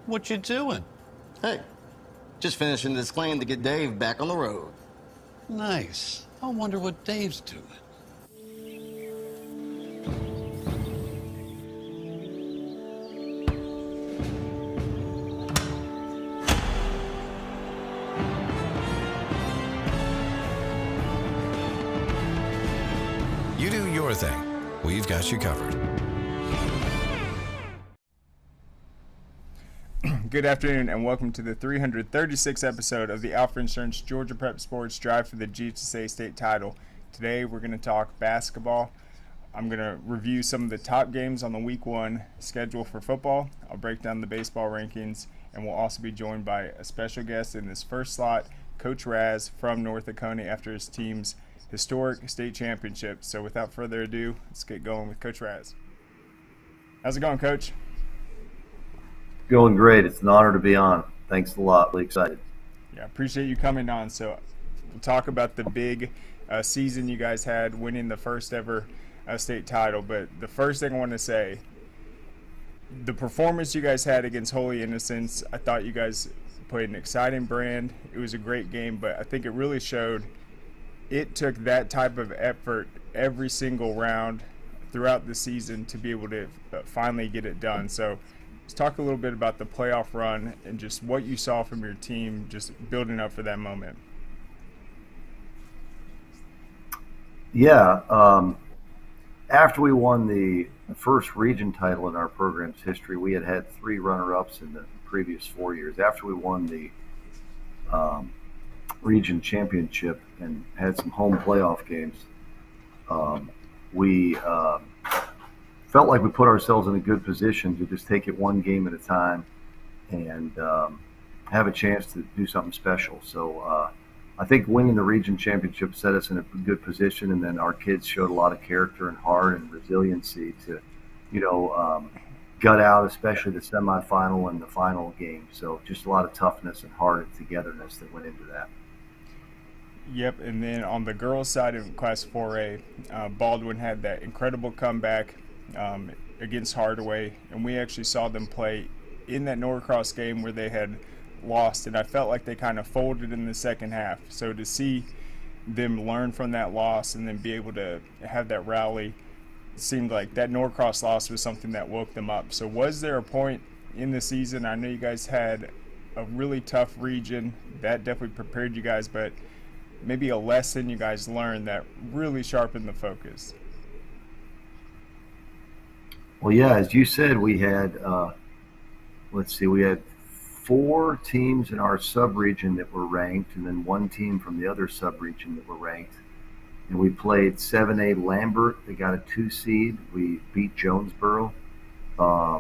What you doing? Hey, just finishing this claim to get Dave back on the road. Nice. I wonder what Dave's doing. You do your thing. We've got you covered. Good afternoon and welcome to the 336th episode of the Alfa Insurance Georgia Prep Sports Drive for the GHSA State Title. Today we're going to talk basketball. I'm going to review some of the top games on the Week 1 schedule for football. I'll break down the baseball rankings, and we'll also be joined by a special guest in this first slot, Coach Raz from North Oconee after his team's historic state championship. So without further ado, let's get going with Coach Raz. How's it going, Coach? Going great. It's an honor to be on. Thanks a lot. Really excited. Yeah, appreciate you coming on. So we'll talk about the big season you guys had, winning the first ever state title. But the first thing I want to say, the performance you guys had against Holy Innocents, I thought you guys played an exciting brand. It was a great game, but I think it really showed it took that type of effort every single round throughout the season to be able to finally get it done. So let's talk a little bit about the playoff run and just what you saw from your team just building up for that moment. Yeah. After we won the first region title in our program's history, we had had 3 runner-ups in the previous 4 years. After we won the region championship and had some home playoff games, we felt like we put ourselves in a good position to just take it one game at a time and have a chance to do something special. So I think winning the region championship set us in a good position, and then our kids showed a lot of character and heart and resiliency to, gut out, especially the semifinal and the final game. So just a lot of toughness and heart and togetherness that went into that. Yep, and then on the girls' side of Class 4A, Baldwin had that incredible comeback against Hardaway, and we actually saw them play in that Norcross game where they had lost, and I felt like they kind of folded in the second half. So to see them learn from that loss and then be able to have that rally, it seemed like that Norcross loss was something that woke them up. So was there a point in the season, I know you guys had a really tough region, that definitely prepared you guys, but maybe a lesson you guys learned that really sharpened the focus? Well, yeah, as you said, we had, we had 4 teams in our sub-region that were ranked, and then 1 team from the other sub-region that were ranked. And we played 7A Lambert. They got a 2 seed. We beat Jonesboro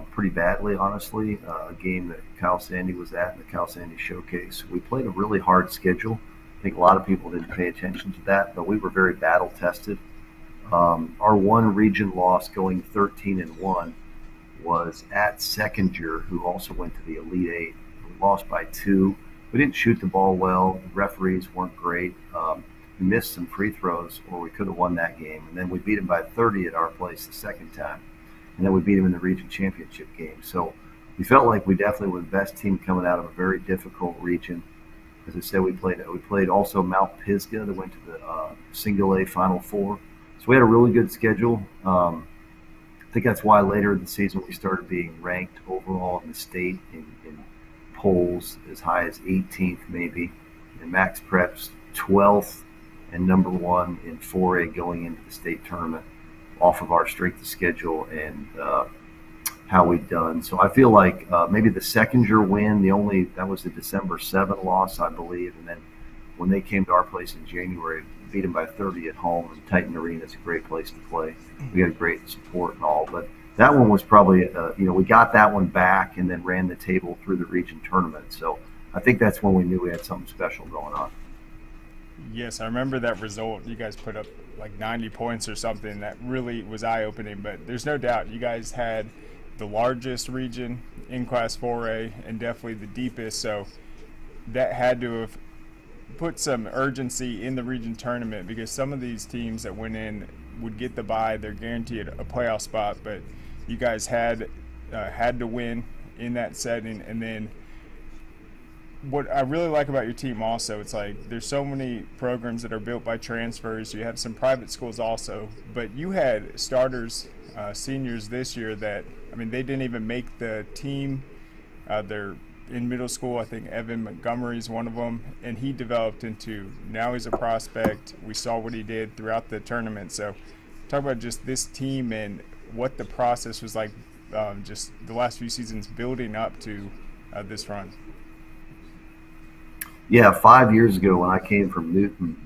pretty badly, honestly, a game that Kyle Sandy was at in the Kyle Sandy Showcase. We played a really hard schedule. I think a lot of people didn't pay attention to that, but we were very battle-tested. Our one region loss going 13-1 was at Second-Year, who also went to the Elite 8. We lost by 2. We didn't shoot the ball well. The referees weren't great. We missed some free throws, or we could have won that game. And then we beat them by 30 at our place the second time. And then we beat them in the region championship game. So we felt like we definitely were the best team coming out of a very difficult region. As I said, we played also Mount Pisgah that went to the Single A Final Four. So we had a really good schedule. I think that's why later in the season we started being ranked overall in the state in polls as high as 18th maybe. And Max Prep's 12th and number 1 in 4A going into the state tournament off of our strength of schedule and how we've done. So I feel like maybe the Second-Year win, that was the December 7 loss, I believe. And then when they came to our place in January, beat them by 30 at home. And Titan Arena is a great place to play. We had great support and all, but that one was probably, we got that one back and then ran the table through the region tournament. So I think that's when we knew we had something special going on. Yes, I remember that result. You guys put up like 90 points or something. That really was eye-opening, but there's no doubt you guys had the largest region in Class 4A and definitely the deepest, so that had to have put some urgency in the region tournament because some of these teams that went in would get the bye. They're guaranteed a playoff spot, but you guys had to win in that setting. And then what I really like about your team also, it's like there's so many programs that are built by transfers. You have some private schools also, but you had starters, seniors this year that, I mean, they didn't even make the team. They're in middle school. I think Evan Montgomery is one of them, and he developed into, now he's a prospect. We saw what he did throughout the tournament. So talk about just this team and what the process was like, just the last few seasons building up to this run. Yeah, 5 years ago when I came from Newton,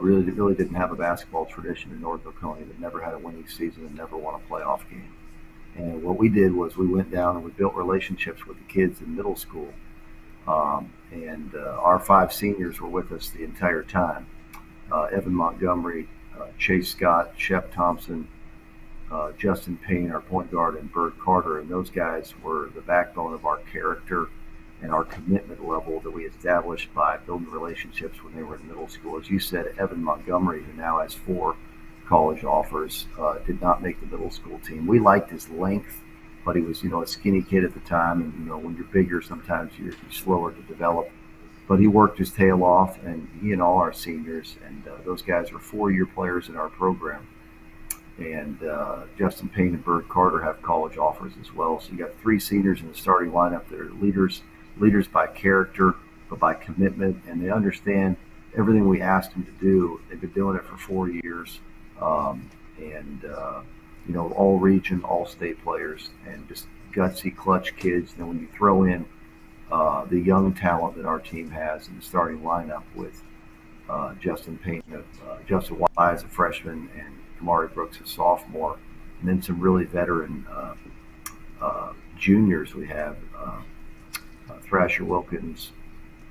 really didn't have a basketball tradition in North Oconee. That never had a winning season and never won a playoff game. And what we did was we went down and we built relationships with the kids in middle school. Our 5 seniors were with us the entire time. Evan Montgomery, Chase Scott, Shep Thompson, Justin Payne, our point guard, and Bert Carter. And those guys were the backbone of our character and our commitment level that we established by building relationships when they were in middle school. As you said, Evan Montgomery, who now has 4 college offers, did not make the middle school team. We liked his length, but he was, a skinny kid at the time. And, when you're bigger, sometimes you're slower to develop. But he worked his tail off, and he and all our seniors, and those guys are 4-year players in our program. And Justin Payne and Bert Carter have college offers as well. So you got 3 seniors in the starting lineup that are leaders by character, but by commitment, and they understand everything we asked them to do. They've been doing it for 4 years, all region, all state players, and just gutsy, clutch kids. And when you throw in the young talent that our team has in the starting lineup with Justin Payne, Justin Wise, a freshman, and Kamari Brooks, a sophomore, and then some really veteran juniors. We have Thrasher Wilkins,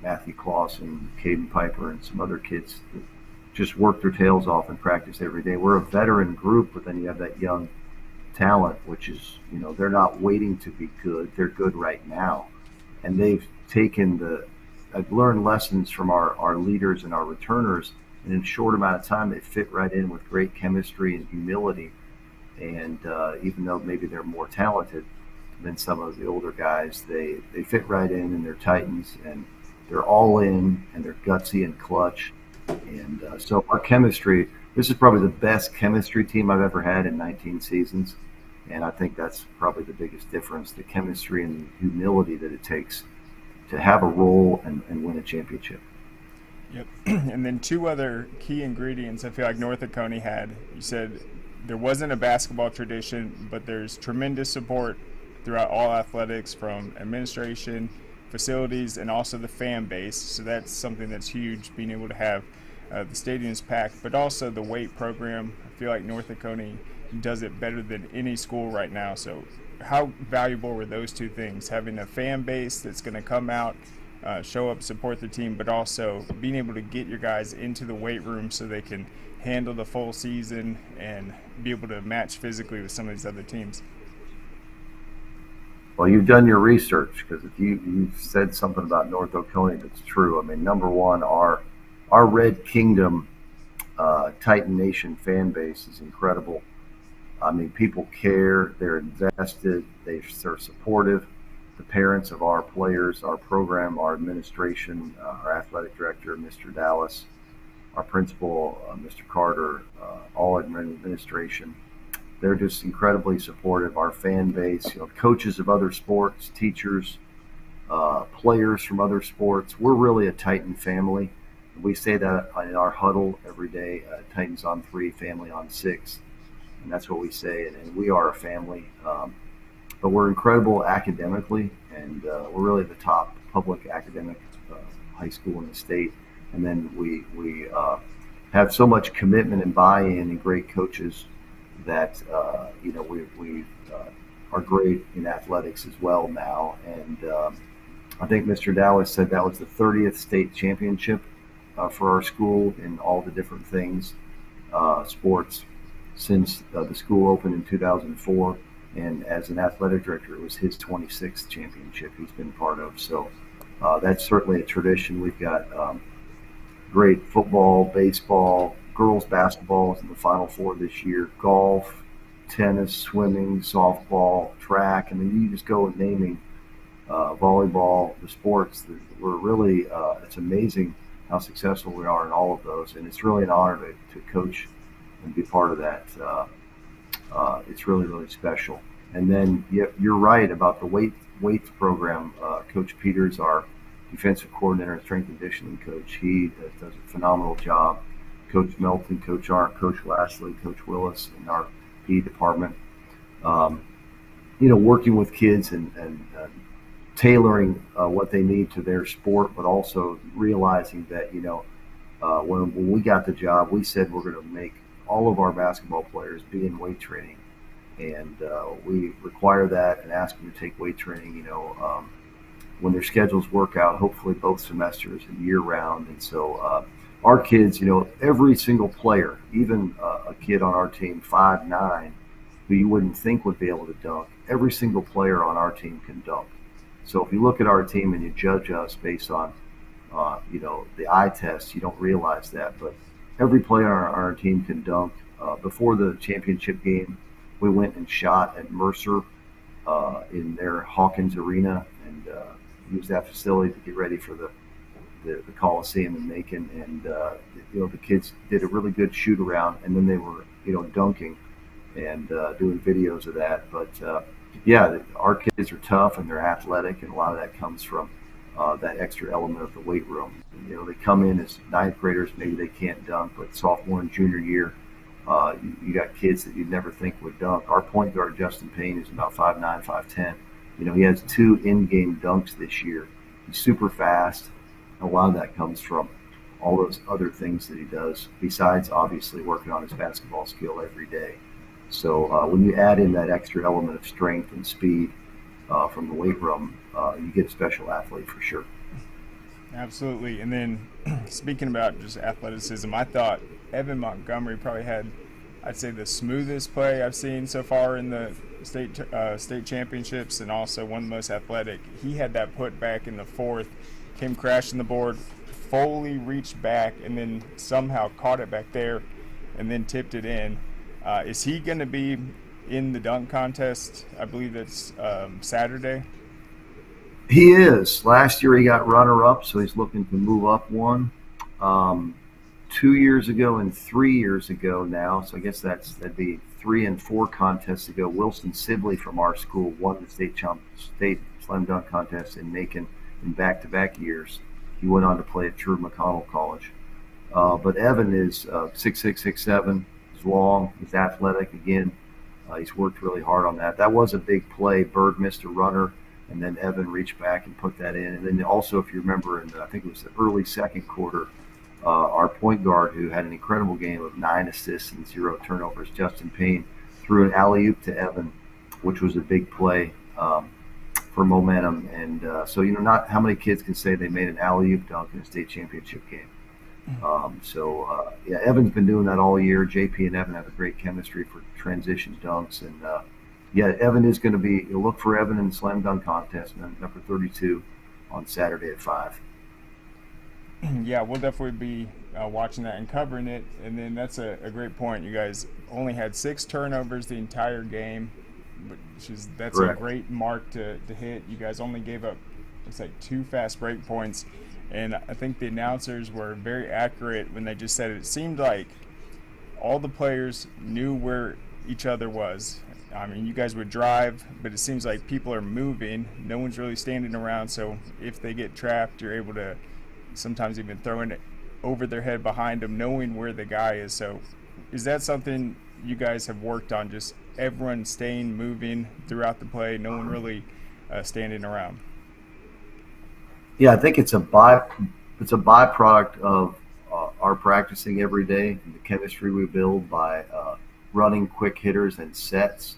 Matthew Clausen, Caden Piper, and some other kids that just work their tails off and practice every day. We're a veteran group, but then you have that young talent, which is, they're not waiting to be good. They're good right now. And they've taken I've learned lessons from our leaders and our returners, and in a short amount of time, they fit right in with great chemistry and humility. And even though maybe they're more talented than some of the older guys, they fit right in, and they're Titans, and they're all in, and they're gutsy and clutch. And so our chemistry, this is probably the best chemistry team I've ever had in 19 seasons. And I think that's probably the biggest difference, the chemistry and the humility that it takes to have a role and win a championship. Yep. And then 2 other key ingredients I feel like North Oconee had. You said there wasn't a basketball tradition, but there's tremendous support throughout all athletics, from administration, facilities, and also the fan base. So that's something that's huge, being able to have the stadiums packed, but also the weight program. I feel like North Oconee does it better than any school right now. So how valuable were those 2 things, having a fan base that's going to come out, show up, support the team, but also being able to get your guys into the weight room so they can handle the full season and be able to match physically with some of these other teams? Well, you've done your research, because if you've said something about North Oconee that's true. I mean, number one, our Red Kingdom Titan Nation fan base is incredible. I mean, people care, they're invested, they're supportive. The parents of our players, our program, our administration, our athletic director, Mr. Dallas, our principal, Mr. Carter, all administration, they're just incredibly supportive. Our fan base, coaches of other sports, teachers, players from other sports. We're really a Titan family. We say that in our huddle every day, Titans on 3, family on 6. And that's what we say, and we are a family. But we're incredible academically, and we're really the top public academic high school in the state. And then we have so much commitment and buy-in and great coaches that we are great in athletics as well now. And I think Mr. Dallas said that was the 30th state championship for our school in all the different things, sports, since the school opened in 2004. And as an athletic director, it was his 26th championship he's been part of. So that's certainly a tradition. We've got great football, baseball, girls basketball is in the Final Four this year, golf, tennis, swimming, softball, track, and then you just go and naming volleyball, the sports. We're really, it's amazing how successful we are in all of those, and it's really an honor to coach and be part of that. It's really, really special. And then you're right about the weights program. Coach Peters, our defensive coordinator and strength and conditioning coach, he does a phenomenal job. Coach Melton, Coach Arndt, Coach Lastly, Coach Willis in our PE department. Working with kids and tailoring what they need to their sport, but also realizing that, when we got the job, we said we're going to make all of our basketball players be in weight training. And we require that and ask them to take weight training, when their schedules work out, hopefully both semesters and year round. And so our kids, every single player, even a kid on our team, 5'9", who you wouldn't think would be able to dunk, every single player on our team can dunk. So if you look at our team and you judge us based on, the eye test, you don't realize that. But every player on our team can dunk. Before the championship game, we went and shot at Mercer in their Hawkins Arena and used that facility to get ready for the Coliseum in Macon. And, the kids did a really good shoot around, and then they were, dunking and doing videos of that. But, our kids are tough and they're athletic, and a lot of that comes from that extra element of the weight room. They come in as ninth graders, maybe they can't dunk, but sophomore and junior year, you got kids that you'd never think would dunk. Our point guard, Justin Payne, is about 5'9", 5'10". He has 2 in-game dunks this year. He's super fast. A lot of that comes from all those other things that he does, besides obviously working on his basketball skill every day. So when you add in that extra element of strength and speed from the weight room, you get a special athlete for sure. Absolutely. And then speaking about just athleticism, I thought Evan Montgomery probably had, I'd say, the smoothest play I've seen so far in the state championships, and also one of the most athletic. He had that put back in the fourth, came crashing the board, fully reached back, and then somehow caught it back there and then tipped it in. Is he going to be in the dunk contest? I believe that's Saturday. He is. Last year he got runner-up, so he's looking to move up one. 2 years ago and 3 years ago now, so I guess that'd be 3 and 4 contests ago, Wilson Sibley from our school won the state slam dunk contest in Macon in back-to-back years. He went on to play at Truett McConnell College. But Evan is 6'6", 6'7". He's long. He's athletic. Again, he's worked really hard on that. That was a big play. Bird missed a runner, and then Evan reached back and put that in. And then also, if you remember, I think it was the early second quarter, our point guard, who had an incredible game of 9 assists and 0 turnovers, Justin Payne, threw an alley-oop to Evan, which was a big play for momentum. And so, not how many kids can say they made an alley-oop dunk in a state championship game. Evan's been doing that all year. JP and Evan have a great chemistry for transition dunks. And, Evan is going to be – you'll look for Evan in the slam dunk contest, number 32, on Saturday at 5. Yeah, we'll definitely be watching that and covering it. And then that's a great point. You guys only had 6 turnovers the entire game, that's correct. A great mark to hit. You guys only gave up, looks like 2 fast break points. And I think the announcers were very accurate when they just said it seemed like all the players knew where each other was. I mean, you guys would drive, but it seems like people are moving. No one's really standing around. So if they get trapped, you're able to sometimes even throwing it over their head behind them, knowing where the guy is. So is that something you guys have worked on, just everyone staying moving throughout the play, no one really standing around? Yeah, I think it's a byproduct of our practicing every day, the chemistry we build by running quick hitters and sets.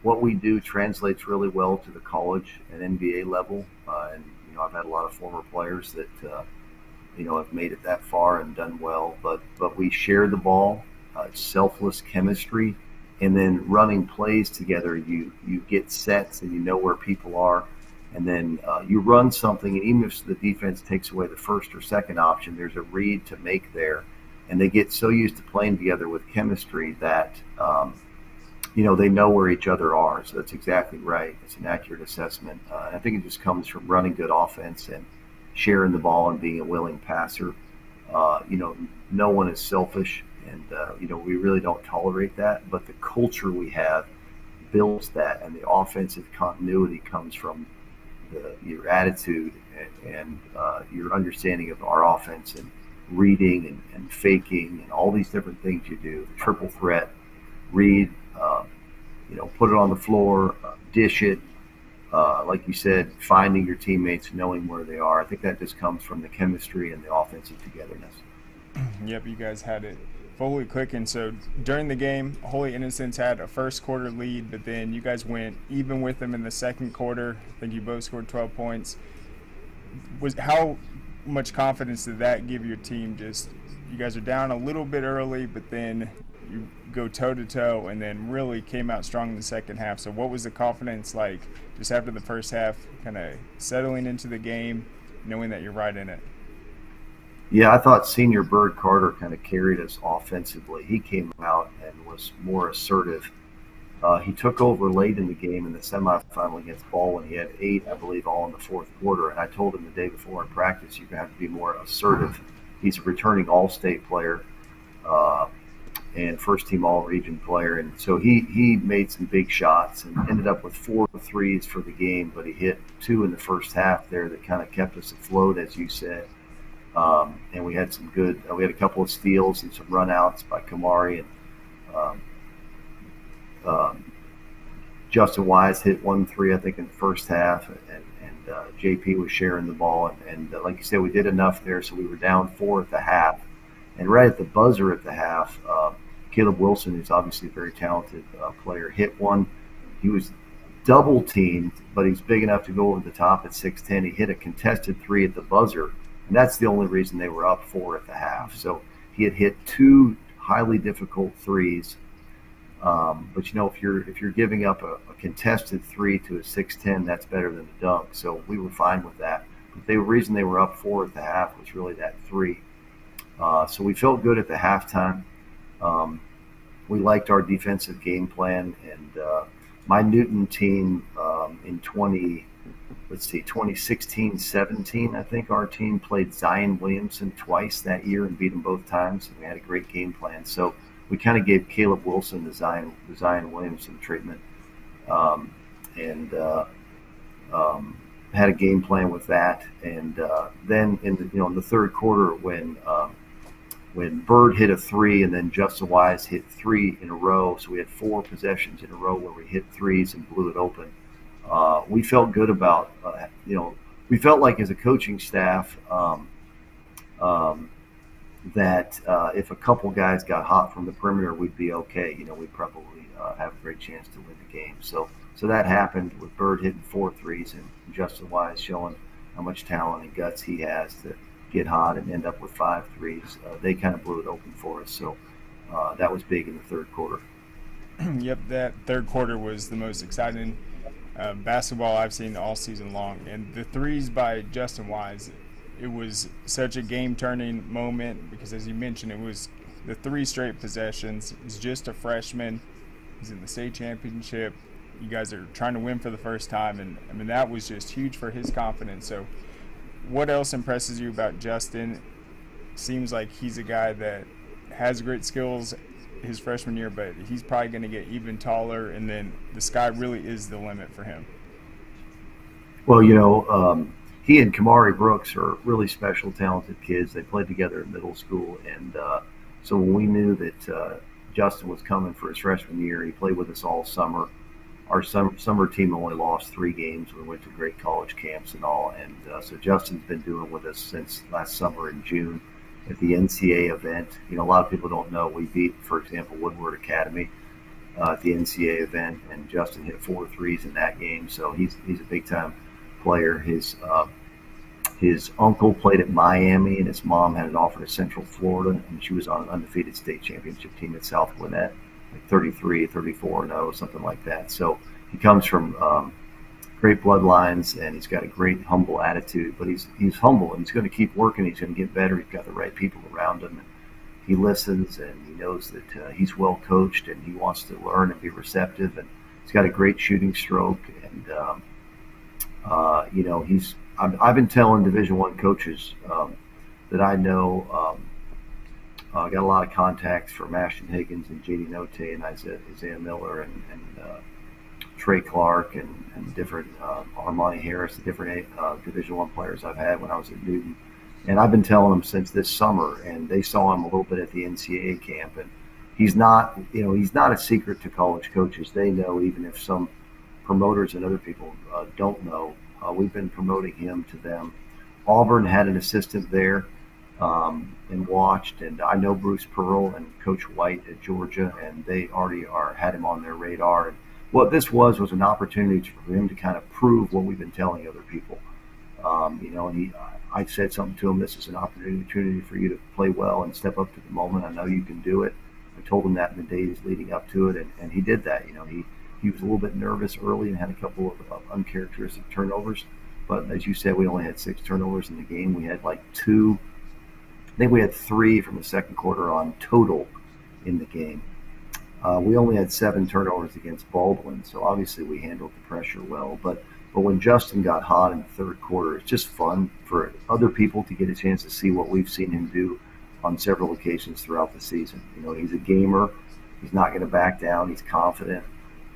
What we do translates really well to the college and NBA level. And I've had a lot of former players that have made it that far and done well. But we share the ball. It's selfless chemistry, and then running plays together. You get sets and you know where people are. And then you run something, and even if the defense takes away the first or second option, there's a read to make there. And they get so used to playing together with chemistry that they know where each other are. So that's exactly right. It's an accurate assessment. And I think it just comes from running good offense and sharing the ball and being a willing passer. No one is selfish, and we really don't tolerate that. But the culture we have builds that, and the offensive continuity comes from your attitude and your understanding of our offense and reading and faking and all these different things you do. The triple threat, read, put it on the floor, dish it. Like you said, finding your teammates, knowing where they are. I think that just comes from the chemistry and the offensive togetherness. Yep, you guys had it fully clicking. So during the game, Holy Innocents had a first quarter lead, but then you guys went even with them in the second quarter. I think you both scored 12 points. How much confidence did that give your team? Just you guys are down a little bit early, but then you go toe-to-toe and then really came out strong in the second half. So what was the confidence like just after the first half, kind of settling into the game, knowing that you're right in it? Yeah, I thought senior Bird Carter kind of carried us offensively. He came out and was more assertive. He took over late in the game in the semifinal against Baldwin. He had 8, I believe, all in the fourth quarter. And I told him the day before in practice, you're going to have to be more assertive. He's a returning All-State player and first-team All-Region player. And so he made some big shots and ended up with 4 threes for the game, but he hit 2 in the first half there that kind of kept us afloat, as you said. And we had some good we had a couple of steals and some runouts by Kamari, and Justin Wise hit 1 3, I think, in the first half, and JP was sharing the ball, and like you said, we did enough there, so we were down 4 at the half, and right at the buzzer at the half, Caleb Wilson, who's obviously a very talented player, hit one. He was double teamed, but he's big enough to go over the top at 6'10". He hit a contested 3 at the buzzer. And that's the only reason they were up 4 at the half. So he had hit 2 highly difficult threes. But if you're giving up a contested 3 to a 6'10", that's better than a dunk. So we were fine with that. But the reason they were up 4 at the half was really that 3. So we felt good at the halftime. We liked our defensive game plan, and my Newton team in 2016-17, I think our team played Zion Williamson twice that year and beat him both times. And we had a great game plan. So we kind of gave Caleb Wilson the Zion Williamson treatment, and had a game plan with that. And then in the third quarter, when Bird hit a 3 and then Justin Wise hit 3 in a row, so we had 4 possessions in a row where we hit threes and blew it open. We felt good about, we felt like as a coaching staff that if a couple guys got hot from the perimeter, we'd be okay. We'd probably have a great chance to win the game. So that happened with Bird hitting 4 threes and Justin Wise showing how much talent and guts he has to get hot and end up with 5 threes. They kind of blew it open for us. So that was big in the third quarter. Yep, that third quarter was the most exciting basketball I've seen all season long. And the threes by Justin Wise, it was such a game-turning moment because, as you mentioned, it was the 3 straight possessions. He's just a freshman. He's in the state championship. You guys are trying to win for the first time. And, I mean, that was just huge for his confidence. So what else impresses you about Justin? Seems like he's a guy that has great skills his freshman year, but he's probably going to get even taller, and then the sky really is the limit for him. Well, he and Kamari Brooks are really special, talented kids. They played together in middle school, and so when we knew that Justin was coming for his freshman year, he played with us all summer. Our summer team only lost 3 games. We went to great college camps and all, and so Justin's been doing with us since last summer in June at the NCAA event. A lot of people don't know we beat, for example, Woodward Academy at the NCAA event, and Justin hit 4 threes in that game. So he's a big time player. His uncle played at Miami, and his mom had an offer to Central Florida, and she was on an undefeated state championship team at South Gwinnett, like 33, 34-0, something like that. So he comes from great bloodlines, and he's got a great humble attitude, but he's humble, and he's going to keep working. He's going to get better. He's got the right people around him. he listens, and he knows that he's well coached, and he wants to learn and be receptive, and he's got a great shooting stroke. And I've been telling Division I coaches that I know. I got a lot of contacts from Ashton Higgins and J.D. Note and Isaiah Miller and Trey Clark and different Armani Harris, the different Division I players I've had when I was at Newton. And I've been telling them since this summer, and they saw him a little bit at the NCAA camp. And he's not a secret to college coaches. They know, even if some promoters and other people don't know. We've been promoting him to them. Auburn had an assistant there. And watched, and I know Bruce Pearl and Coach White at Georgia, and they already had him on their radar. And what this was an opportunity for him to kind of prove what we've been telling other people. And I said something to him. This is an opportunity for you to play well and step up to the moment. I know you can do it. I told him that in the days leading up to it, and he did that. He was a little bit nervous early and had a couple of uncharacteristic turnovers. But as you said, we only had 6 turnovers in the game. We had like 2. I think we had 3 from the second quarter on total in the game. We only had 7 turnovers against Baldwin, so obviously we handled the pressure well. But when Justin got hot in the third quarter, it's just fun for other people to get a chance to see what we've seen him do on several occasions throughout the season. He's a gamer. He's not going to back down. He's confident,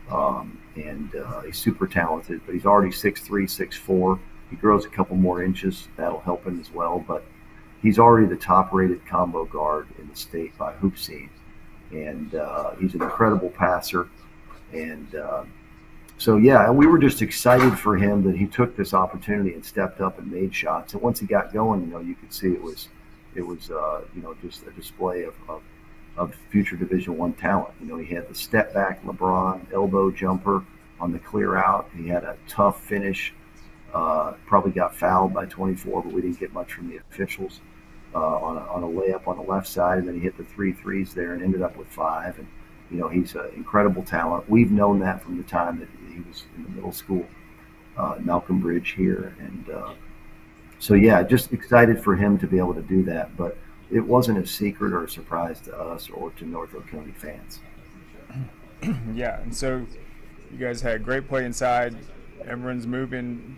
and he's super talented. But he's already 6'3", 6'4". He grows a couple more inches. That'll help him as well. But he's already the top-rated combo guard in the state by Hoop Scene, and he's an incredible passer. And we were just excited for him that he took this opportunity and stepped up and made shots. And once he got going, you could see it was just a display of future Division I talent. He had the step back LeBron elbow jumper on the clear out. He had a tough finish. Probably got fouled by 24, but we didn't get much from the officials on a layup on the left side, and then he hit the 3 threes there and ended up with 5. And he's an incredible talent. We've known that from the time that he was in the middle school, Malcolm Bridge here, and just excited for him to be able to do that. But it wasn't a secret or a surprise to us or to North Oconee fans. Yeah, and so you guys had great play inside. Everyone's moving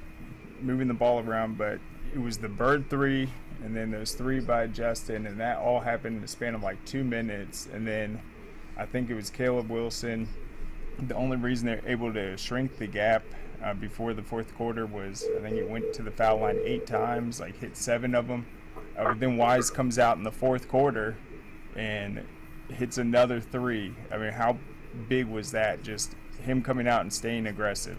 the ball around, but it was the Bird 3 and then those 3 by Justin, and that all happened in the span of like 2 minutes. And then I think it was Caleb Wilson. The only reason they're able to shrink the gap before the fourth quarter was I think he went to the foul line 8 times, like hit 7 of them. Then Wise comes out in the fourth quarter and hits another 3. I mean, how big was that? Just him coming out and staying aggressive.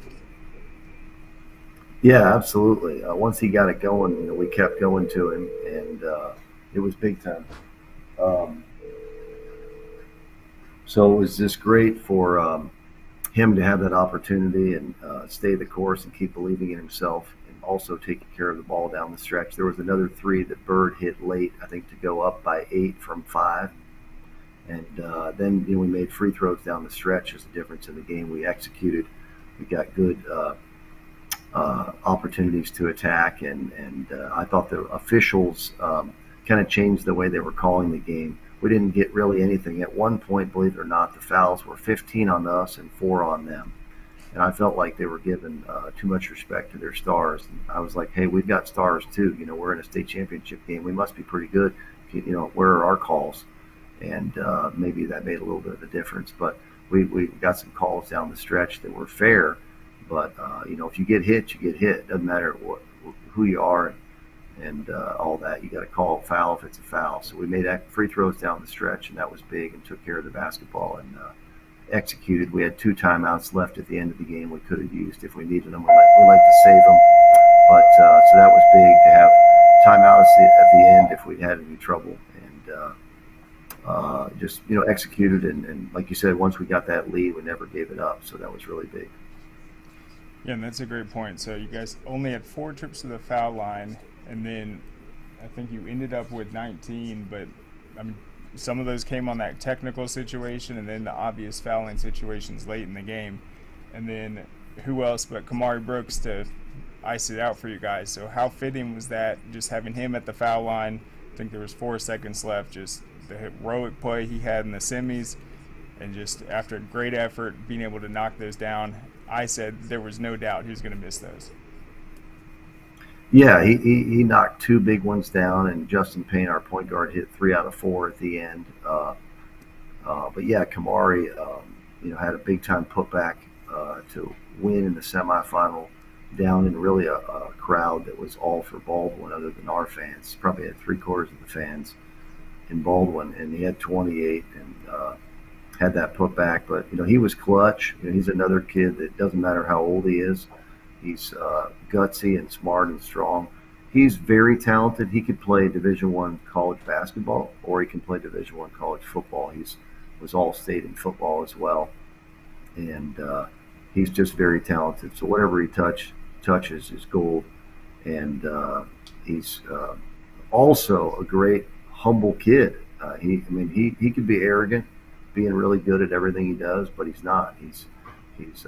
Yeah, absolutely. Once he got it going, we kept going to him, and it was big time. So it was just great for him to have that opportunity and stay the course and keep believing in himself, and also taking care of the ball down the stretch. There was another 3 that Bird hit late, I think, to go up by 8 from 5. And then we made free throws down the stretch as a difference in the game. We executed. We got good opportunities to attack, and I thought the officials kind of changed the way they were calling the game. We didn't get really anything. At one point, believe it or not, the fouls were 15 on us and 4 on them. And I felt like they were giving too much respect to their stars. And I was like, hey, we've got stars too. We're in a state championship game. We must be pretty good. Where are our calls? And maybe that made a little bit of a difference. But we got some calls down the stretch that were fair. But, if you get hit, you get hit. Doesn't matter who you are and all that. You got to call a foul if it's a foul. So we made free throws down the stretch, and that was big, and took care of the basketball and executed. We had 2 timeouts left at the end of the game we could have used if we needed them. We like to save them. But so that was big to have timeouts at the end if we had any trouble. And just executed. And like you said, once we got that lead, we never gave it up. So that was really big. Yeah, and that's a great point. So you guys only had 4 trips to the foul line, and then I think you ended up with 19, but I mean, some of those came on that technical situation and then the obvious fouling situations late in the game. And then who else but Kamari Brooks to ice it out for you guys. So how fitting was that, just having him at the foul line? I think there was 4 seconds left, just the heroic play he had in the semis, and just after a great effort, being able to knock those down, I said there was no doubt he was going to miss those. Yeah, he knocked two big ones down, and Justin Payne, our point guard, hit 3 out of 4 at the end. But yeah, Kamari, had a big time putback to win in the semifinal down in really a crowd that was all for Baldwin other than our fans. Probably had 3/4 of the fans in Baldwin, and he had 28 and had that putback. But he was clutch. He's another kid that doesn't matter how old he is. He's gutsy and smart and strong. He's very talented. He could play Division I college basketball, or he can play Division I college football. Was all-state in football as well, and he's just very talented. So whatever he touches is gold, and he's also a great humble kid. He could be arrogant, being really good at everything he does, but he's not. He's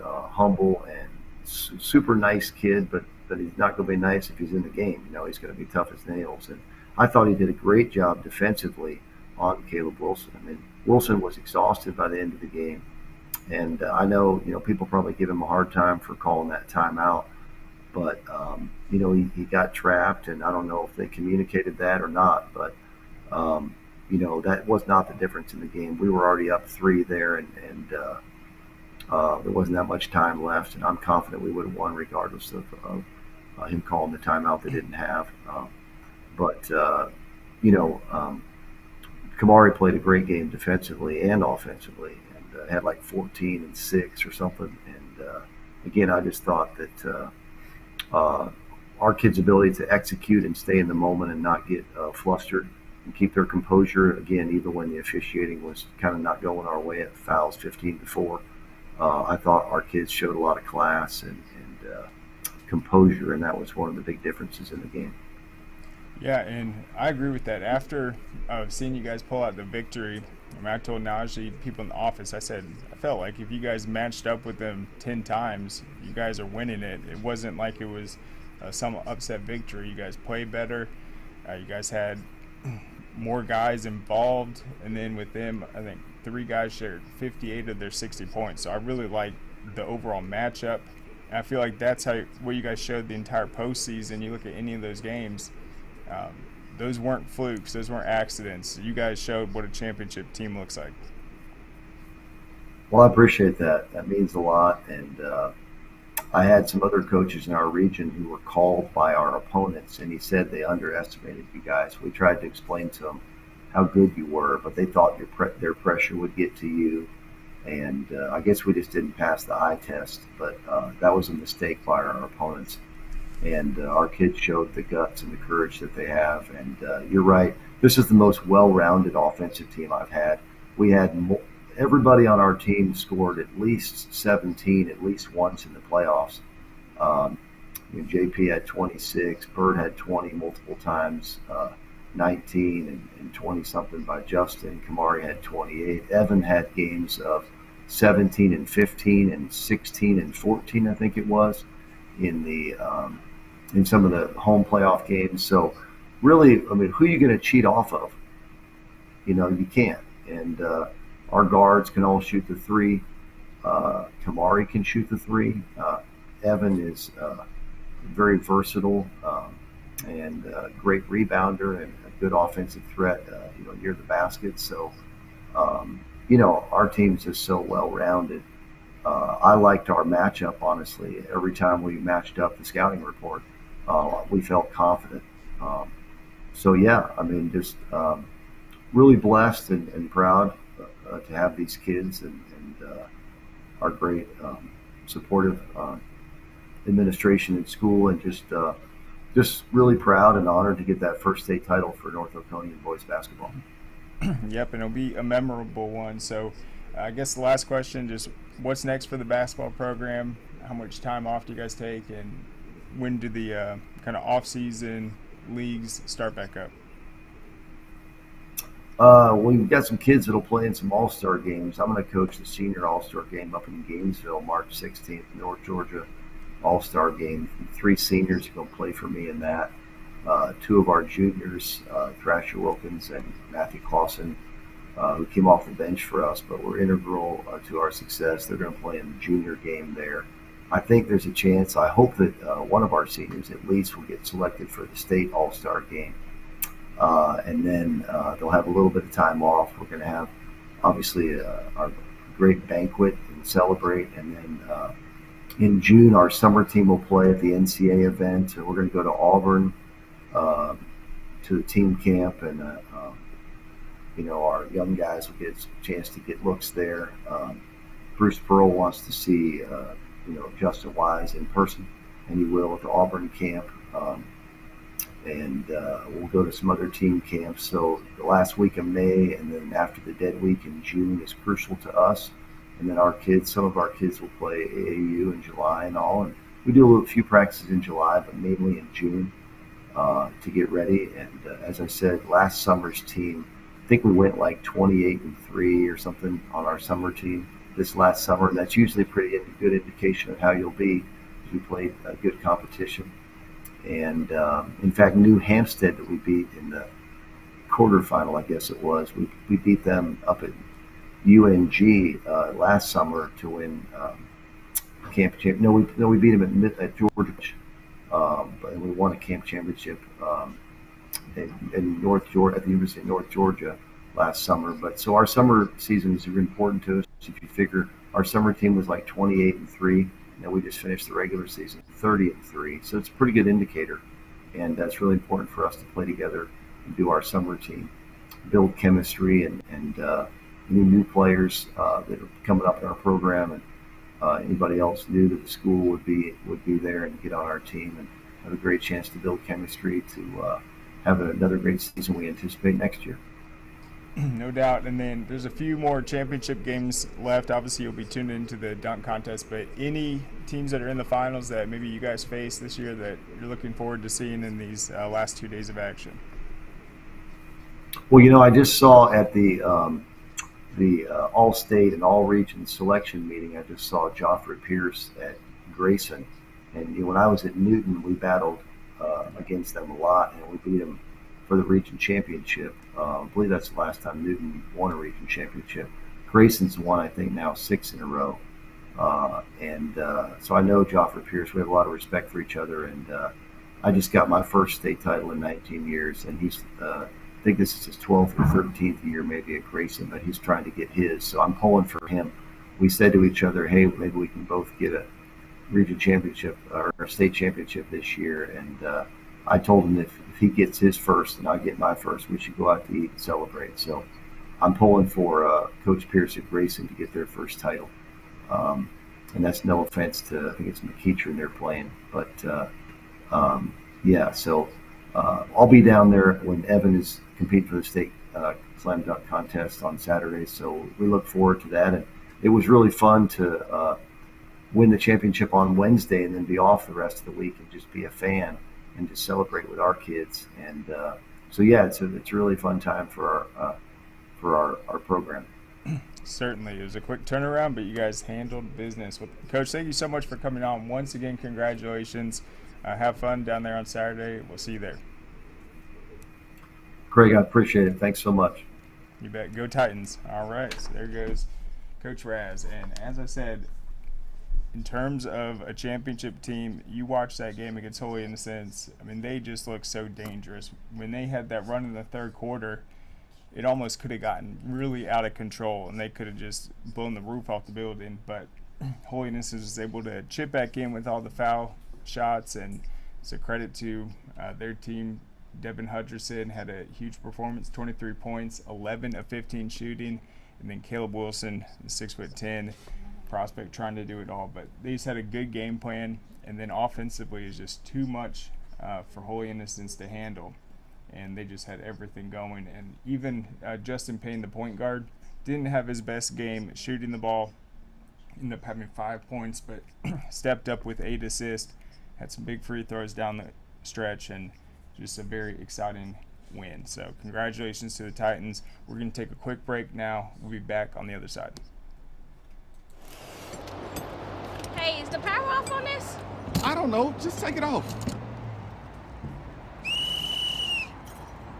humble and super nice kid, but he's not going to be nice if he's in the game. He's going to be tough as nails. And I thought he did a great job defensively on Caleb Wilson. Wilson was exhausted by the end of the game, and I know people probably give him a hard time for calling that timeout, but he got trapped, and I don't know if they communicated that or not, but that was not the difference in the game. We were already up 3 there, and there wasn't that much time left, and I'm confident we would have won regardless of him calling the timeout they didn't have. Kamari played a great game defensively and offensively, and had like 14 and 6 or something. And again, I just thought that our kids' ability to execute and stay in the moment and not get flustered and keep their composure, again, even when the officiating was kind of not going our way at fouls 15-4. I thought our kids showed a lot of class and composure, and that was one of the big differences in the game. Yeah, and I agree with that. After seeing you guys pull out the victory, I told Najee, people in the office, I felt like if you guys matched up with them 10 times, you guys are winning it. It wasn't like it was some upset victory. You guys played better. You guys had more guys involved, and then with them, I think 3 guys shared 58 of their 60 points. So I really like the overall matchup. And I feel like that's what you guys showed the entire postseason. You look at any of those games, those weren't flukes. Those weren't accidents. You guys showed what a championship team looks like. Well, I appreciate that. That means a lot. And I had some other coaches in our region who were called by our opponents, and he said they underestimated you guys. We tried to explain to them how good you were, but they thought their pressure would get to you. And I guess we just didn't pass the eye test, but that was a mistake by our opponents. And our kids showed the guts and the courage that they have. And you're right. This is the most well-rounded offensive team I've had. We had everybody on our team scored at least 17 at least once in the playoffs. JP had 26. Bird had 20 multiple times, 19 and 20-something by Justin. Kamari had 28. Evan had games of 17 and 15 and 16 and 14, I think it was, in some of the home playoff games. So really, who are you going to cheat off of? You can't. And our guards can all shoot the 3. Kamari can shoot the 3. Evan is very versatile and a great rebounder and a good offensive threat, near the basket. So, our team's just so well-rounded. I liked our matchup, honestly. Every time we matched up the scouting report, we felt confident. Just really blessed and proud to have these kids and our great supportive administration in school, and just really proud and honored to get that first state title for North Oconee in boys basketball. Yep, and it'll be a memorable one. So I guess the last question, just what's next for the basketball program? How much time off do you guys take, and when do the kind of off-season leagues start back up? We've got some kids that'll play in some all-star games. I'm going to coach the senior all-star game up in Gainesville, March 16th, North Georgia all-star game. 3 seniors are going to play for me in that. 2 of our juniors, Thrasher Wilkins and Matthew Clausen, who came off the bench for us, but were integral to our success. They're going to play in the junior game there. I think there's a chance. I hope that one of our seniors at least will get selected for the state all-star game. And then they'll have a little bit of time off. We're going to have, obviously, our great banquet and celebrate. And then in June, our summer team will play at the NCAA event. We're going to go to Auburn to the team camp, and our young guys will get a chance to get looks there. Bruce Pearl wants to see Justin Wise in person, and he will at the Auburn camp. And we'll go to some other team camps. So the last week of May and then after the dead week in June is crucial to us. And then some of our kids will play AAU in July and all. And we do a few practices in July, but mainly in June to get ready. And as I said, last summer's team, I think we went like 28-3 or something on our summer team this last summer. And that's usually a pretty good indication of how you'll be. We played a good competition. And in fact, New Hampstead that we beat in the quarterfinal, I guess it was, we beat them up at UNG last summer to win camp championship. No, we beat them at Georgia, but we won a camp championship in North Georgia at the University of North Georgia last summer. But so our summer season is important to us. If you figure our summer team was like 28-3. We just finished the regular season 30-3, so it's a pretty good indicator, and that's really important for us to play together and do our summer team, build chemistry, and new players that are coming up in our program, and anybody else new to the school would be there and get on our team and have a great chance to build chemistry to have another great season we anticipate next year. No doubt. And then there's a few more championship games left. Obviously, you'll be tuned into the dunk contest, but any teams that are in the finals that maybe you guys face this year that you're looking forward to seeing in these last 2 days of action? Well, I just saw at the all-state and all-region selection meeting, I just saw Joffrey Pierce at Grayson. And when I was at Newton, we battled against them a lot, and we beat them for the region championship. I believe that's the last time Newton won a region championship. Grayson's won, I think, now 6 in a row. So I know Joffrey Pierce. We have a lot of respect for each other. And I just got my first state title in 19 years. And he's, I think this is his 12th or 13th year maybe at Grayson, but he's trying to get his. So I'm pulling for him. We said to each other, hey, maybe we can both get a region championship or a state championship this year. And I told him if he gets his first and I get my first, we should go out to eat and celebrate. So I'm pulling for Coach Pierce at Grayson to get their first title. And that's no offense to, I think it's McEachern they're playing. But, so I'll be down there when Evan is competing for the state slam dunk contest on Saturday. So we look forward to that. And it was really fun to win the championship on Wednesday and then be off the rest of the week and just be a fan and to celebrate with our kids. And it's a really fun time for our program. Certainly. It was a quick turnaround, but you guys handled business. Coach, thank you so much for coming on. Once again, congratulations. Have fun down there on Saturday. We'll see you there. Craig, I appreciate it. Thanks so much. You bet. Go Titans. All right. So there goes Coach Raz. And as I said, in terms of a championship team, you watch that game against Holy Innocents. I mean, they just look so dangerous. When they had that run in the third quarter, it almost could have gotten really out of control, and they could have just blown the roof off the building. But Holy Innocents was able to chip back in with all the foul shots, and it's a credit to their team. Devin Hutcherson had a huge performance, 23 points, 11 of 15 shooting, and then Caleb Wilson, the 6'10" prospect, trying to do it all. But they just had a good game plan, and then offensively is just too much for Holy Innocents to handle, and they just had everything going. And even Justin Payne, the point guard, didn't have his best game shooting the ball, ended up having 5 points, but stepped up with 8 assists, had some big free throws down the stretch, and just a very exciting win. So congratulations to the Titans. We're going to take a quick break now. We'll be back on the other side. Hey, is the power off on this? I don't know. Just take it off.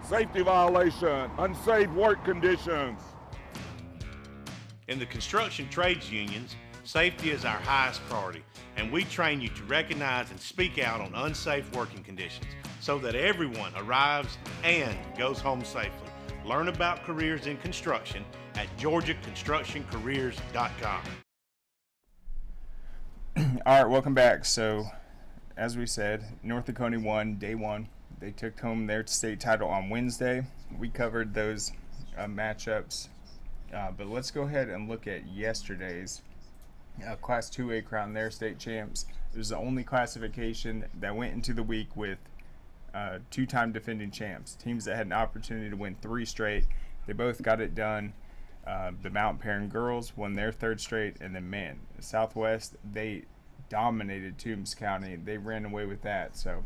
Safety violation, unsafe work conditions. In the construction trades unions, safety is our highest priority, and we train you to recognize and speak out on unsafe working conditions so that everyone arrives and goes home safely. Learn about careers in construction at georgiaconstructioncareers.com. All right, welcome back. So, as we said, North Oconee won day one. They took home their state title on Wednesday. We covered those matchups, but let's go ahead and look at yesterday's Class 2A crown their state champs. It was the only classification that went into the week with two-time defending champs, teams that had an opportunity to win 3 straight. They both got it done. The Mount Paran girls won their 3rd straight, and then Southwest, they dominated Toombs County. They ran away with that. So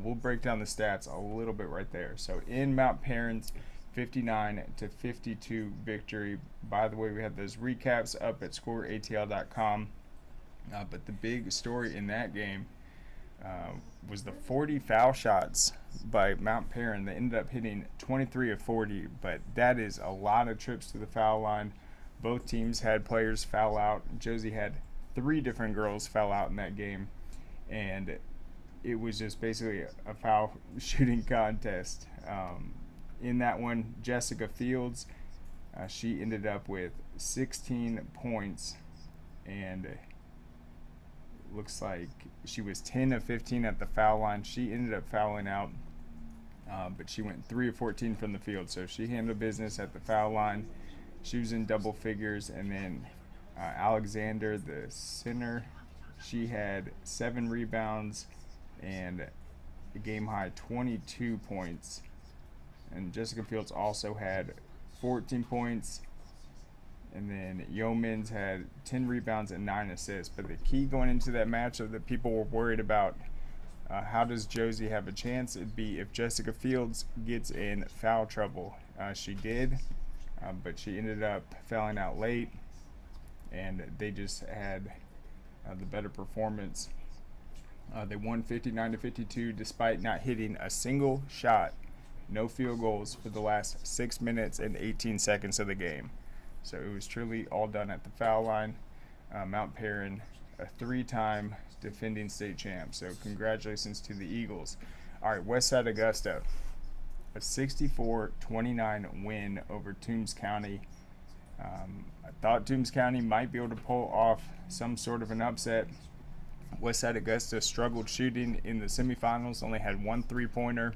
we'll break down the stats a little bit right there. So in Mount Paran's 59-52 victory. By the way, we have those recaps up at scoreatl.com. But the big story in that game was the 40 foul shots by Mount Paran. They ended up hitting 23 of 40, but that is a lot of trips to the foul line. Both teams had players foul out. Josie had 3 different girls foul out in that game, and it was just basically a foul shooting contest. In that one, Jessica Fields, she ended up with 16 points, and looks like she was 10 of 15 at the foul line. She ended up fouling out, but she went 3 of 14 from the field, so she handled business at the foul line. She was in double figures. And then Alexander, the center, she had 7 rebounds and a game-high 22 points. And Jessica Fields also had 14 points. And then Yeomans had 10 rebounds and 9 assists. But the key going into that matchup that people were worried about, how does Josie have a chance? It'd be if Jessica Fields gets in foul trouble. She did, but she ended up fouling out late. And they just had the better performance. They won 59-52 despite not hitting a single shot. No field goals for the last 6 minutes and 18 seconds of the game. So it was truly all done at the foul line. Mount Paran, a 3-time defending state champ. So congratulations to the Eagles. All right, Westside Augusta, a 64-29 win over Toombs County. I thought Toombs County might be able to pull off some sort of an upset. Westside Augusta struggled shooting in the semifinals, only had 1 3-pointer.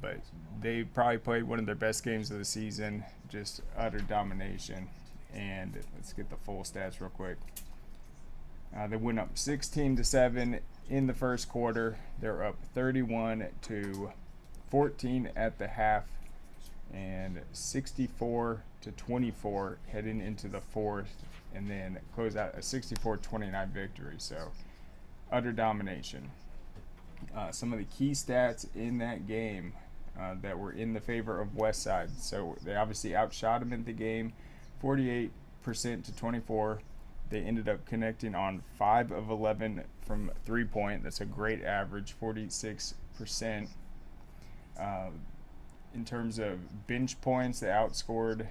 But they probably played one of their best games of the season, just utter domination. And let's get the full stats real quick. They went up 16-7 in the first quarter. They're up 31-14 at the half, and 64-24 heading into the fourth, and then close out a 64-29 victory. So utter domination. Some of the key stats in that game that were in the favor of Westside. So they obviously outshot them in the game, 48% to 24. They ended up connecting on 5 of 11 from 3-point. That's a great average, 46%. In terms of bench points, they outscored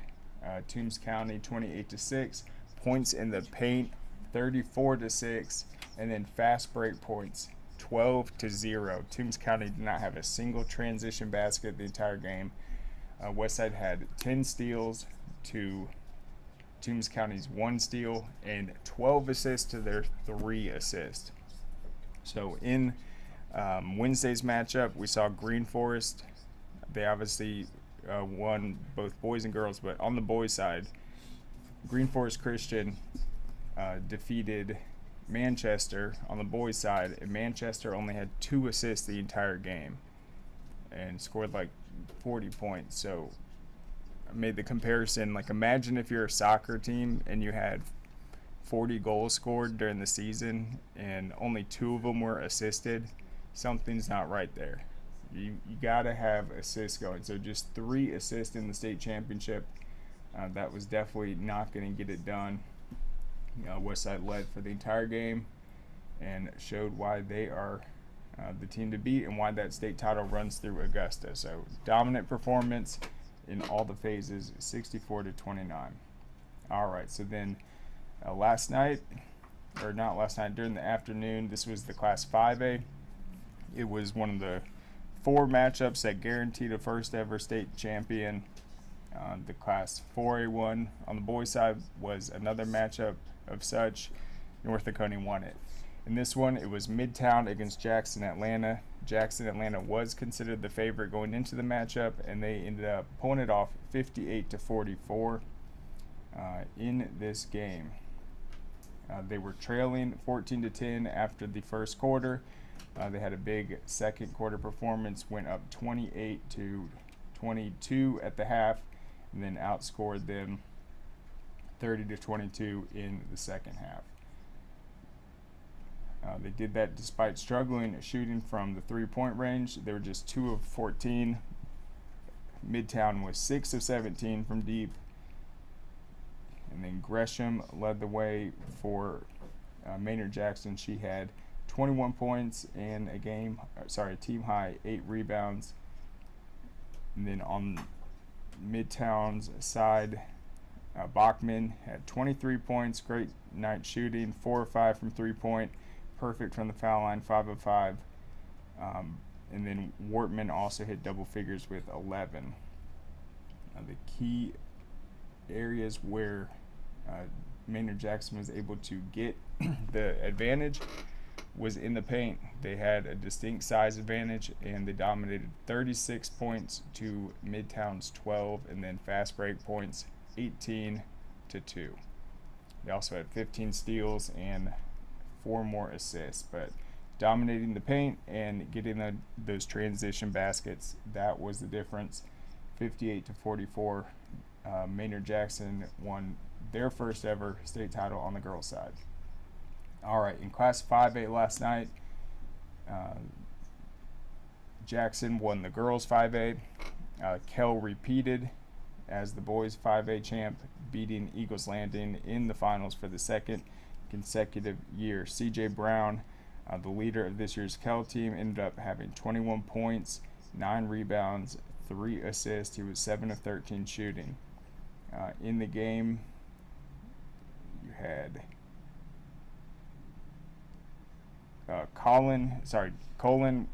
Toombs County 28-6. Points in the paint, 34-6, and then fast break points, 12-0. Toombs County did not have a single transition basket the entire game. Westside had 10 steals to Toombs County's 1 steal, and 12 assists to their 3 assists. So in Wednesday's matchup, we saw Green Forest. They obviously won both boys and girls, but on the boys' side, Green Forest Christian defeated Manchester on the boys' side, and Manchester only had 2 assists the entire game and scored like 40 points. So I made the comparison, like imagine if you're a soccer team and you had 40 goals scored during the season and only 2 of them were assisted. Something's not right there. You gotta have assists going. So just 3 assists in the state championship, that was definitely not going to get it done. Westside led for the entire game and showed why they are the team to beat and why that state title runs through Augusta. So dominant performance in all the phases, 64-29. All right, so then last night, or not last night, during the afternoon, this was the Class 5A. It was one of the 4 matchups that guaranteed a first ever state champion. The Class 4A one on the boys' side was another matchup of such. North Oconee won it. In this one, it was Midtown against Jackson Atlanta. Jackson Atlanta was considered the favorite going into the matchup, and they ended up pulling it off 58-44 in this game. They were trailing 14-10 after the first quarter. They had a big second quarter performance, went up 28-22 at the half, and then outscored them 30-22 in the second half. They did that despite struggling shooting from the three-point range. They were just 2 of 14. Midtown was 6 of 17 from deep. And then Gresham led the way for Maynard Jackson. She had 21 points and a team high 8 rebounds. And then on Midtown's side, Bachman had 23 points, great night shooting, 4 of 5 from three-point, perfect from the foul line, 5 of 5. And then Wortman also hit double figures with 11. The key areas where Maynard Jackson was able to get the advantage was in the paint. They had a distinct size advantage, and they dominated 36 points to Midtown's 12, and then fast break points 18-2. They also had 15 steals and 4 more assists, but dominating the paint and getting those transition baskets, that was the difference. 58-44. Maynard Jackson won their first ever state title on the girls' side. All right, in Class 5A last night, Jackson won the girls' 5A. Kell repeated as the boys' 5A champ, beating Eagles Landing in the finals for the second consecutive year. C.J. Brown, the leader of this year's Kell team, ended up having 21 points, 9 rebounds, 3 assists. He was 7 of 13 shooting. In the game, you had Colin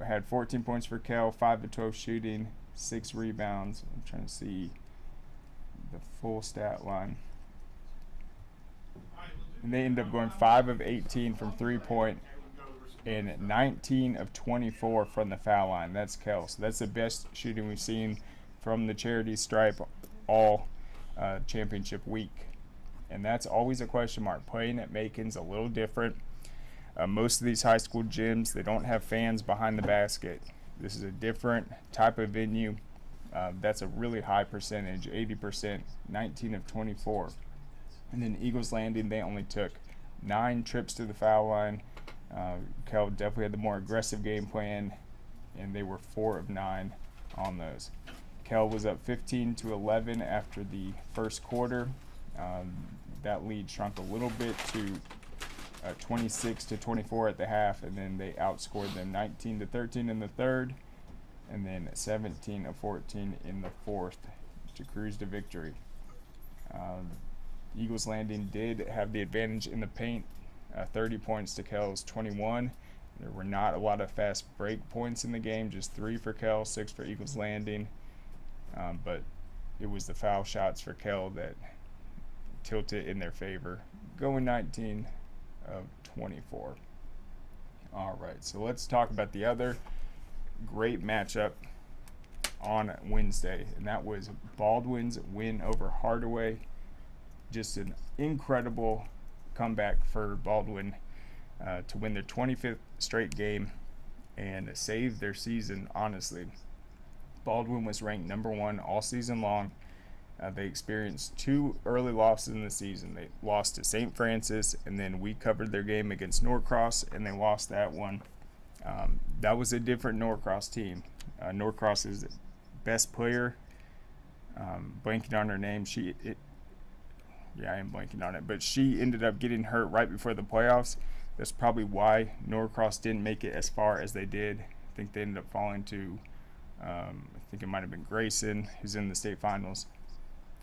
had 14 points for Kell, 5 of 12 shooting, 6 rebounds. I'm trying to see the full stat line. And they ended up going 5 of 18 from three-point and 19 of 24 from the foul line. That's Kell. So that's the best shooting we've seen from the charity stripe all championship week. And that's always a question mark. Playing at Macon's a little different. Most of these high school gyms, they don't have fans behind the basket. This is a different type of venue. That's a really high percentage, 80%, 19 of 24. And then Eagles Landing, they only took 9 trips to the foul line. Kell definitely had the more aggressive game plan, and they were 4 of 9 on those. Kell was up 15-11 after the first quarter. That lead shrunk a little bit to 26-24 at the half, and then they outscored them 19-13 in the third, and then 17-14 in the fourth to cruise to victory. Eagles Landing did have the advantage in the paint, 30 points to Kell's 21. There were not a lot of fast break points in the game, just 3 for Kell, 6 for Eagles Landing. But it was the foul shots for Kell that tilted in their favor, going 19 of 24. All right, so let's talk about the other great matchup on Wednesday, and that was Baldwin's win over Hardaway. Just an incredible comeback for Baldwin to win their 25th straight game and save their season, honestly. Baldwin was ranked number 1 all season long. They experienced 2 early losses in the season. They lost to St. Francis, and then we covered their game against Norcross, and they lost that one. That was a different Norcross team. Norcross's best player, blanking on her name, I am blanking on it, but she ended up getting hurt right before the playoffs. That's probably why Norcross didn't make it as far as they did. I think they ended up falling to, I think it might have been Grayson, who's in the state finals.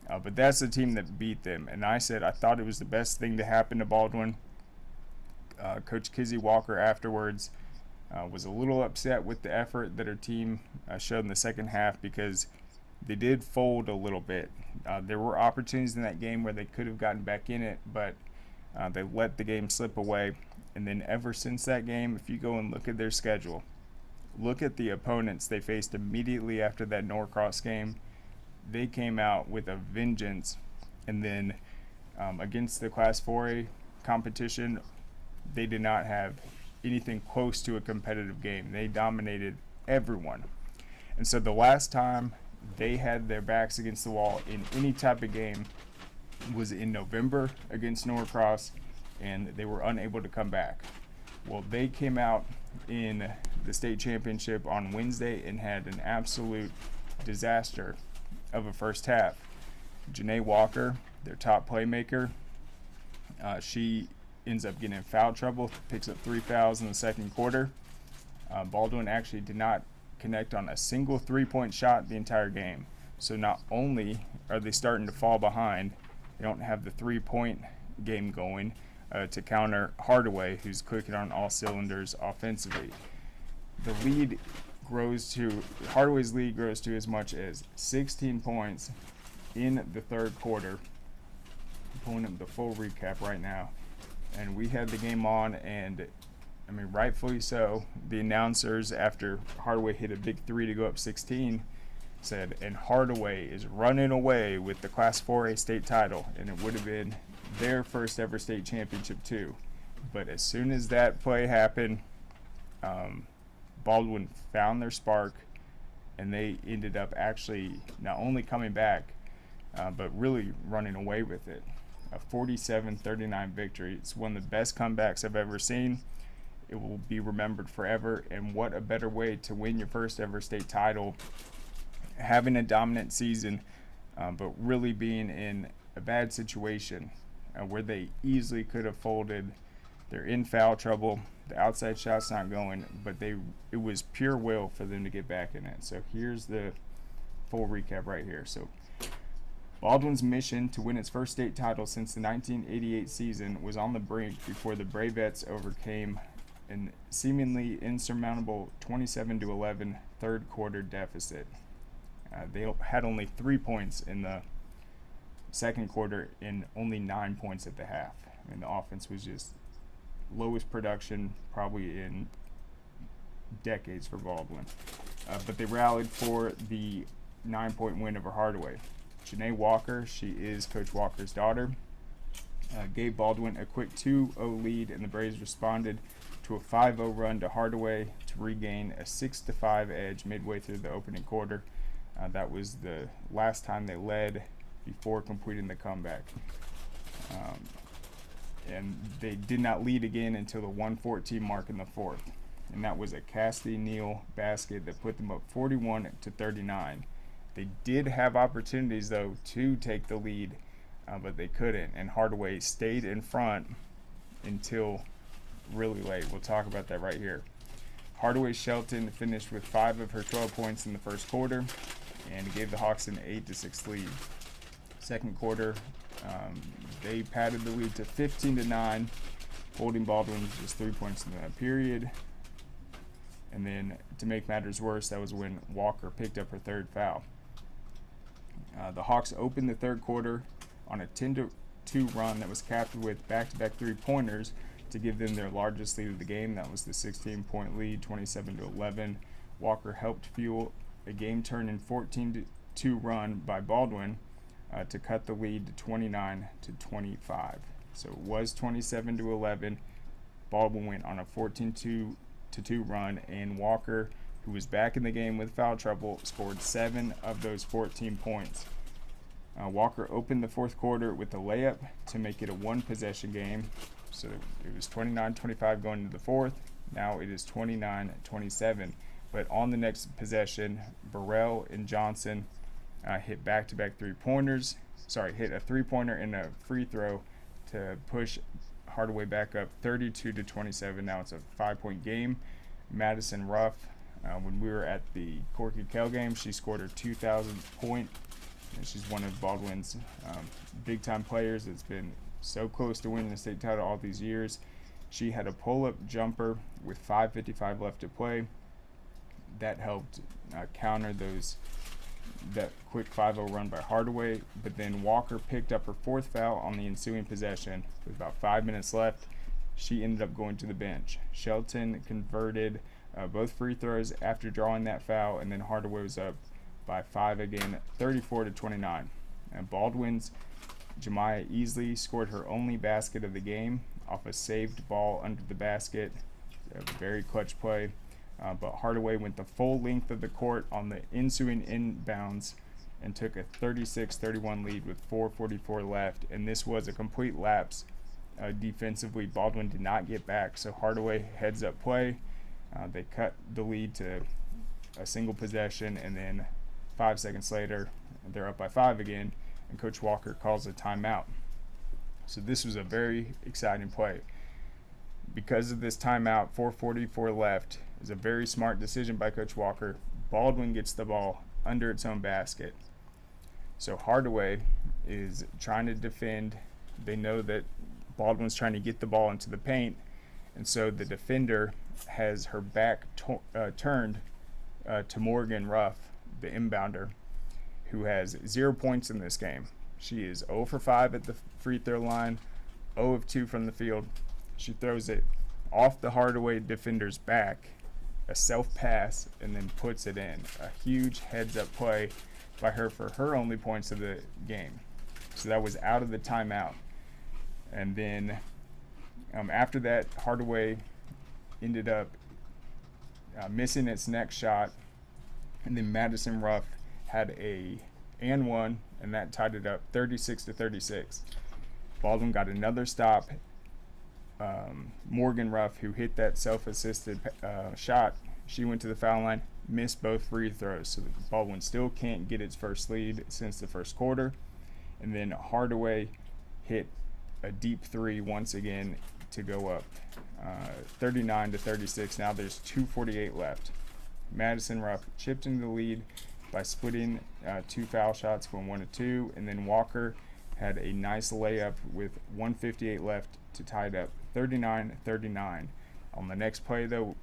But that's the team that beat them. And I said I thought it was the best thing to happen to Baldwin. Coach Kizzy Walker afterwards was a little upset with the effort that her team showed in the second half because they did fold a little bit. There were opportunities in that game where they could have gotten back in it, but they let the game slip away. And then ever since that game, if you go and look at their schedule, look at the opponents they faced immediately after that Norcross game. They came out with a vengeance. And then against the Class 4A competition, they did not have anything close to a competitive game. They dominated everyone. And so the last time they had their backs against the wall in any type of game was in November against Norcross, and they were unable to come back. Well, they came out in the state championship on Wednesday and had an absolute disaster of a first half. Janae Walker, their top playmaker, she ends up getting in foul trouble, picks up 3 fouls in the second quarter. Baldwin actually did not connect on a single three-point shot the entire game. So not only are they starting to fall behind, they don't have the three-point game going to counter Hardaway, who's clicking on all cylinders offensively. The lead grows to, Hardaway's lead grows to as much as 16 points in the third quarter. I'm pulling up the full recap right now. And we had the game on, and I mean, rightfully so. The announcers, after Hardaway hit a big three to go up 16, said, and Hardaway is running away with the Class 4A state title, and it would have been their first ever state championship too. But as soon as that play happened, Baldwin found their spark, and they ended up actually not only coming back, but really running away with it. A 47-39 victory. It's one of the best comebacks I've ever seen. It will be remembered forever, and what a better way to win your first ever state title, having a dominant season, but really being in a bad situation where they easily could have folded. They're in foul trouble, the outside shot's not going, but it was pure will for them to get back in it. So here's the full recap right here. So Baldwin's mission to win its first state title since the 1988 season was on the brink before the Bravettes overcame an seemingly insurmountable 27-11 third quarter deficit. They had only 3 points in the second quarter and only 9 points at the half. I mean, the offense was just lowest production probably in decades for Baldwin. But they rallied for the 9-point win over Hardaway. Janae Walker, she is Coach Walker's daughter, gave Baldwin a quick 2-0 lead, and the Braves responded to a 5-0 run to Hardaway to regain a 6-5 edge midway through the opening quarter. That was the last time they led before completing the comeback. And they did not lead again until the 1:14 mark in the fourth. And that was a Cassidy Neal basket that put them up 41-39. They did have opportunities, though, to take the lead, but they couldn't. And Hardaway stayed in front until really late. We'll talk about that right here. Hardaway Shelton finished with 5 of her 12 points in the first quarter and gave the Hawks an 8-6 lead. Second quarter, they padded the lead to 15-9, holding Baldwin just 3 points in that period. And then to make matters worse, that was when Walker picked up her third foul. The Hawks opened the third quarter on a 10-2 run that was capped with back-to-back three-pointers to give them their largest lead of the game. That was the 16-point lead, 27-11. Walker helped fuel a game-turning 14-2 run by Baldwin to cut the lead to 29-25. So it was 27-11. Baldwin went on a 14-2 run, and Walker, who was back in the game with foul trouble, scored 7 of those 14 points. Walker opened the fourth quarter with a layup to make it a one-possession game. So it was 29-25 going into the fourth. Now it is 29-27. But on the next possession, Burrell and Johnson hit back-to-back three-pointers. Hit a three-pointer and a free throw to push Hardaway back up 32-27. Now it's a 5-point game. Madison Ruff, when we were at the Corky Kell game, she scored her 2,000th point And she's one of Baldwin's big-time players that's been so close to winning the state title all these years. She had a pull-up jumper with 5:55 left to play. That helped counter that quick 5-0 run by Hardaway, but then Walker picked up her 4th foul on the ensuing possession with about 5 minutes left. She ended up going to the bench. Shelton converted both free throws after drawing that foul, and then Hardaway was up by 5 again, 34-29. And Baldwin's Jemiah Easley scored her only basket of the game off a saved ball under the basket. A very clutch play. But Hardaway went the full length of the court on the ensuing inbounds and took a 36-31 lead with 4:44 left. And this was a complete lapse defensively. Baldwin did not get back, so Hardaway heads up play. They cut the lead to a single possession, and then 5 seconds later, they're up by 5 again, and Coach Walker calls a timeout. So this was a very exciting play. Because of this timeout, 4:44 left, is a very smart decision by Coach Walker. Baldwin gets the ball under its own basket. So Hardaway is trying to defend. They know that Baldwin's trying to get the ball into the paint, and so the defender has her back turned to Morgan Ruff, the inbounder, who has 0 points in this game. She is 0 for 5 at the free throw line, 0 of 2 from the field. She throws it off the Hardaway defender's back, a self pass, and then puts it in. A huge heads up play by her for her only points of the game. So that was out of the timeout. And then after that, Hardaway ended up missing its next shot, and then Madison Ruff had a and one, and that tied it up 36-36. Baldwin got another stop. Morgan Ruff, who hit that self-assisted shot, she went to the foul line, missed both free throws, so Baldwin still can't get its first lead since the first quarter. And then Hardaway hit a deep three once again to go up 39-36. Now there's 2:48 left. Madison Ruff chipped into the lead by splitting 2 foul shots, going 1 to 2, and then Walker had a nice layup with 1:58 left to tie it up 39-39. On the next play, though,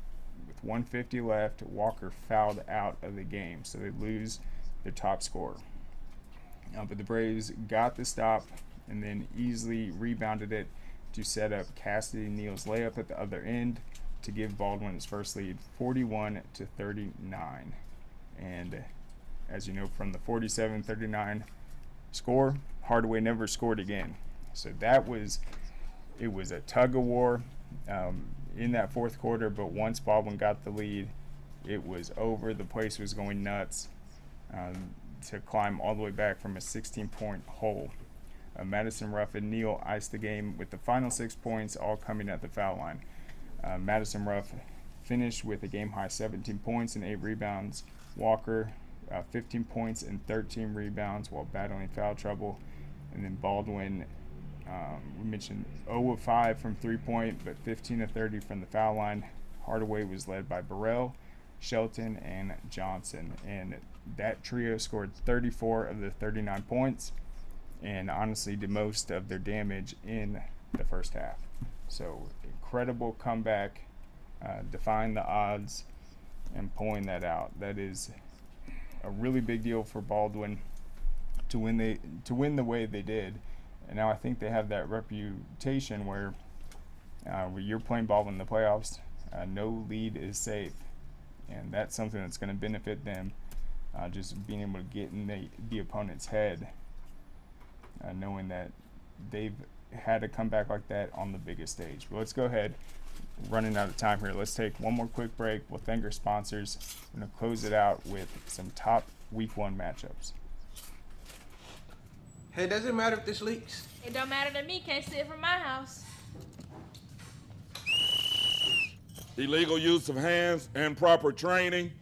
with 1:50 left, Walker fouled out of the game, so they lose their top scorer. But the Braves got the stop and then easily rebounded it to set up Cassidy Neal's layup at the other end to give Baldwin his first lead, 41-39. And as you know from the 47-39 score, Hardaway never scored again. So it was a tug of war in that fourth quarter, but once Baldwin got the lead, it was over. The place was going nuts to climb all the way back from a 16-point hole. Madison Ruff and Neal iced the game with the final 6 points, all coming at the foul line. Madison Ruff finished with a game-high 17 points and 8 rebounds. Walker, 15 points and 13 rebounds while battling foul trouble. And then Baldwin, we mentioned 0 of 5 from three-point, but 15 of 30 from the foul line. Hardaway was led by Burrell, Shelton, and Johnson. And that trio scored 34 of the 39 points and honestly did most of their damage in the first half. So incredible comeback, defying the odds and pulling that out. That is a really big deal for Baldwin to win the way they did. And now I think they have that reputation where you're playing Baldwin in the playoffs, no lead is safe. And that's something that's going to benefit them, just being able to get in the opponent's head, knowing that they've had a comeback like that on the biggest stage. But let's go ahead, running out of time here. Let's take one more quick break. We'll thank our sponsors. I'm going to close it out with some top week 1 matchups. Hey, does it matter if this leaks? It don't matter to me. Can't see it from my house. Illegal use of hands and proper training.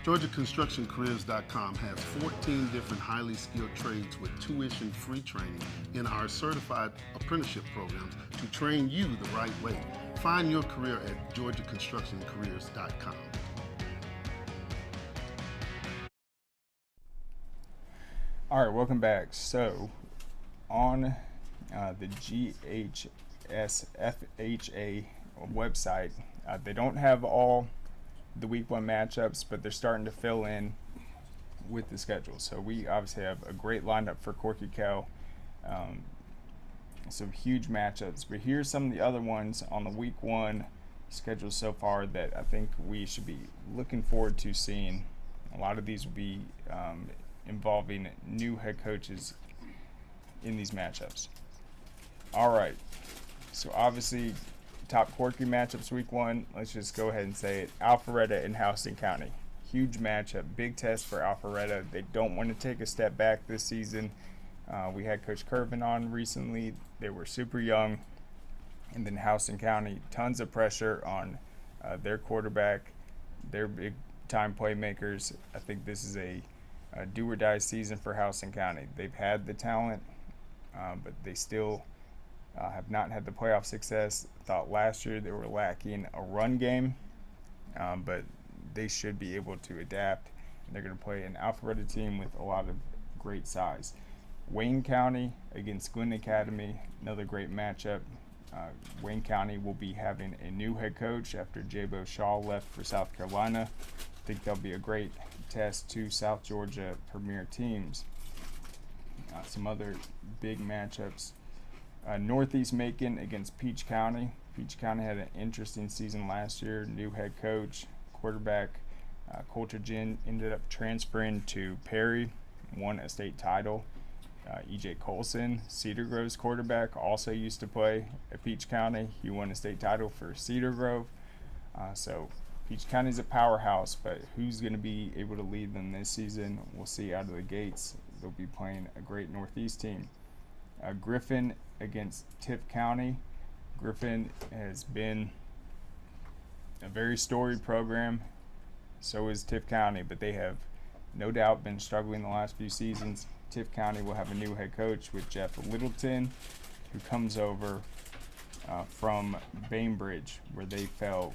GeorgiaConstructionCareers.com has 14 different highly skilled trades with tuition-free training in our certified apprenticeship programs to train you the right way. Find your career at GeorgiaConstructionCareers.com. All right, welcome back. So, on the GHSA website, they don't have all the week 1 matchups, but they're starting to fill in with the schedule. So we obviously have a great lineup for Corky Kell. Some huge matchups, but here's some of the other ones on the week 1 schedule so far that I think we should be looking forward to seeing. A lot of these will be involving new head coaches in these matchups. All right, so obviously top Corky matchups week 1, let's just go ahead and say it. Alpharetta and Houston County. Huge matchup, big test for Alpharetta. They don't want to take a step back this season. We had Coach Curvin on recently. They were super young. And then Houston County, tons of pressure on their quarterback, their big-time playmakers. I think this is a do-or-die season for Houston County. They've had the talent, but they still have not had the playoff success. Thought last year they were lacking a run game, but they should be able to adapt. They're going to play an Alpharetta team with a lot of great size. Wayne County against Glenn Academy, another great matchup. Wayne County will be having a new head coach after Jabo Shaw left for South Carolina. I think that'll be a great test to South Georgia premier teams. Some other big matchups. Northeast Macon against Peach County. Peach County had an interesting season last year. New head coach, quarterback Coulter Ginn ended up transferring to Perry, won a state title. E.J. Colson, Cedar Grove's quarterback, also used to play at Peach County. He won a state title for Cedar Grove. So Peach County's a powerhouse, but who's going to be able to lead them this season? We'll see out of the gates. They'll be playing a great Northeast team. Griffin against Tift County. Griffin has been a very storied program. So is Tift County, but they have no doubt been struggling the last few seasons. Tift County will have a new head coach with Jeff Littleton, who comes over from Bainbridge, where they fell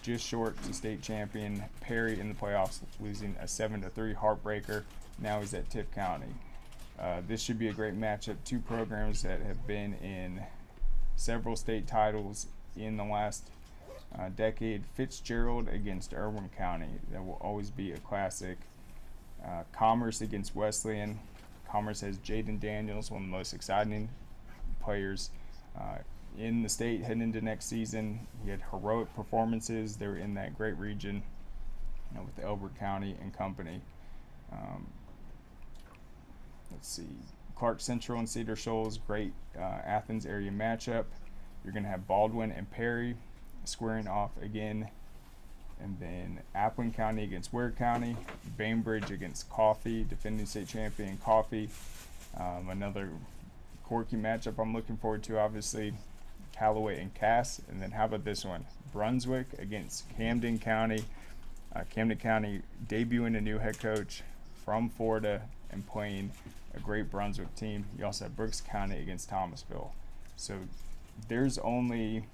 just short to state champion Perry in the playoffs, losing a 7-3 heartbreaker. Now he's at Tift County. This should be a great matchup. Two programs that have been in several state titles in the last decade. Fitzgerald against Irwin County. That will always be a classic. Commerce against Wesleyan. Commerce has Jaden Daniels, one of the most exciting players in the state heading into next season. He had heroic performances. They were in that great region with Elbert County and company. Let's see. Clark Central and Cedar Shoals, great Athens area matchup. You're going to have Baldwin and Perry squaring off again. And then Appling County against Ware County, Bainbridge against Coffee, defending state champion Coffee. Another Corky matchup I'm looking forward to, obviously, Callaway and Cass. And then how about this one? Brunswick against Camden County. Camden County debuting a new head coach from Florida and playing a great Brunswick team. You also have Brooks County against Thomasville. So there's only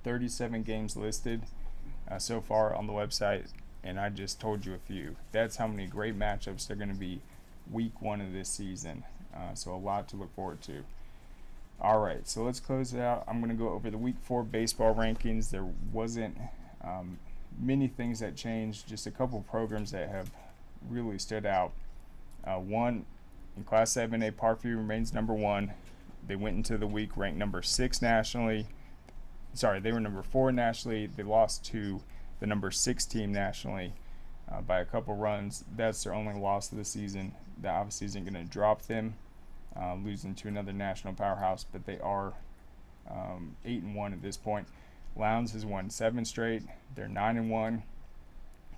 37 games listed so far on the website, and I just told you a few. That's how many great matchups they're going to be week 1 of this season. So a lot to look forward to. All right, so let's close it out. I'm going to go over the week 4 baseball rankings. There wasn't many things that changed, just a couple programs that have really stood out. One, in Class 7A, Parkview remains number 1. They went into the week ranked number 6 nationally. Sorry, they were number 4 nationally. They lost to the number 6 team nationally by a couple runs. That's their only loss of the season. That obviously isn't going to drop them, losing to another national powerhouse, but they are 8-1 at this point. Lowndes has won 7 straight. They're 9-1.